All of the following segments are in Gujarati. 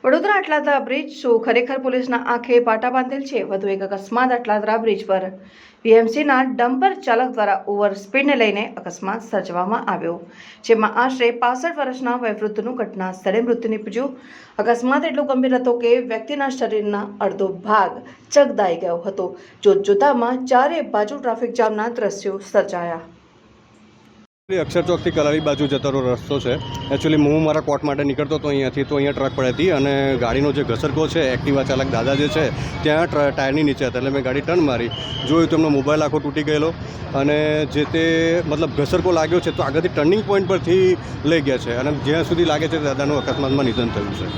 વડોદરા અટલાદરા બ્રિજ શું ખરેખર પોલીસના આંખે પાટા બાંધેલ છે? વધુ એક અકસ્માત અટલાદરા બ્રિજ પર વીએમસીના ડમ્પર ચાલક દ્વારા ઓવર સ્પીડને લઈને અકસ્માત સર્જવામાં આવ્યો, જેમાં આશરે 65 વર્ષના વયવૃદ્ધનું ઘટના સ્થળે મૃત્યુ નીપજ્યું. અકસ્માત એટલો ગંભીર હતો કે વ્યક્તિના શરીરના અડધો ભાગ ચગદાઈ ગયો હતો. જોતજોતામાં ચારે બાજુ ટ્રાફિક જામના દ્રશ્યો સર્જાયા. અક્ષર ચોકથી કલારી બાજુ જતો રસ્તો છે. એકચ્યુઅલી હું મારા કોર્ટ માટે નીકળતો હતો અહીંયાથી, તો અહીંયા ટ્રક પડી હતી અને ગાડીનો જે ઘસરકો છે, એક્ટિવા ચાલક દાદા જે છે ત્યાં ટાયરની નીચે હતા. એટલે મેં ગાડી ટર્ન મારી, જોયું તો એમનો મોબાઈલ આખો તૂટી ગયેલો અને જે તે મતલબ ઘસરકો લાગ્યો છે તો આગળથી ટર્નિંગ પોઈન્ટ પરથી લઈ ગયા છે અને જ્યાં સુધી લાગે છે દાદાનું અકસ્માતમાં નિધન થયું છે.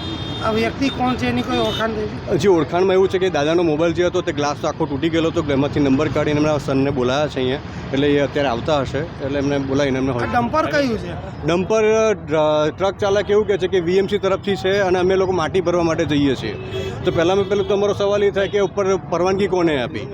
આ વ્યક્તિ કોણ છે એની કોઈ ઓળખાણ થઈ? હજી ઓળખાણમાં એવું છે કે દાદાનો મોબાઈલ જે હતો તે ગ્લાસ આખો તૂટી ગયેલો હતો. એમાંથી નંબર કાઢીને એમના સનને બોલાયા છે અહીંયા, એટલે એ અત્યારે આવતા હશે એટલે એમને બોલાવીને એમને ડમ્પર કયું છે? ડમ્પર ટ્રક ચાલક એવું કહે છે કે વીએમસી તરફથી છે અને અમે લોકો માટી ભરવા માટે જઈએ છીએ. તો પહેલાં તો અમારો સવાલ એ થાય કે ઉપર પરવાનગી કોને આપી?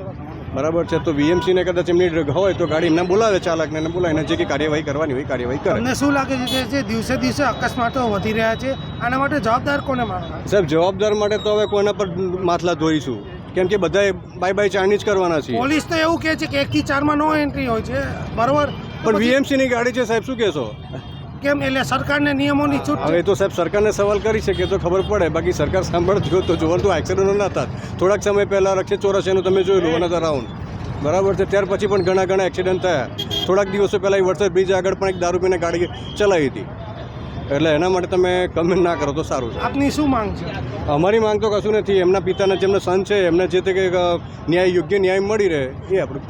બરાબર છે, તો વીએમસીને કદાચ એમની હોય તો ગાડી એમને બોલાવે, ચાલકને એને બોલાવીને જે કે કાર્યવાહી કરવાની હોય કાર્યવાહી કરે. તમને શું લાગે છે કે દિવસે દિવસે અકસ્માતો વધી રહ્યા છે, આના માટે જવાબદાર કોને માનવા? સાહેબ, જવાબદાર માટે તો હવે કોના પર માથલા ધોઈશું, કેમ કે બધાએ બાય ચારણી જ કરવાના છે. પોલીસ તો એવું કહે છે કે 1 થી 4 નો એન્ટ્રી હોય છે, બરોબર? પણ વીએમસીની ગાડી છે સાહેબ, શું કહેશો? કેમ? એટલે સરકારને નિયમોની છૂટ હવે તો સાહેબ સરકારને સવાલ કરી શકે તો ખબર પડે, બાકી સરકાર સાંભળજો તો જોવાનું એક્સિડન્ટો ના થાય. થોડાક સમય પહેલાં રક્ષિત 84 તમે જોયું લો રાઉન્ડ, બરાબર છે, ત્યાર પછી પણ ઘણા એક્સિડન્ટ થયા. થોડાક દિવસો પહેલાં એ વરસાદ બ્રિજ આગળ પણ એક દારૂ પીને ગાડી ચલાવી હતી. એટલે એના માટે તમે કમેન્ટ ના કરો તો સારું છે. આપની શું માંગ છે? અમારી માંગ તો કશું નથી. એમના પિતાના જેમના સન છે એમને જે તે યોગ્ય ન્યાય મળી રહે એ આપણે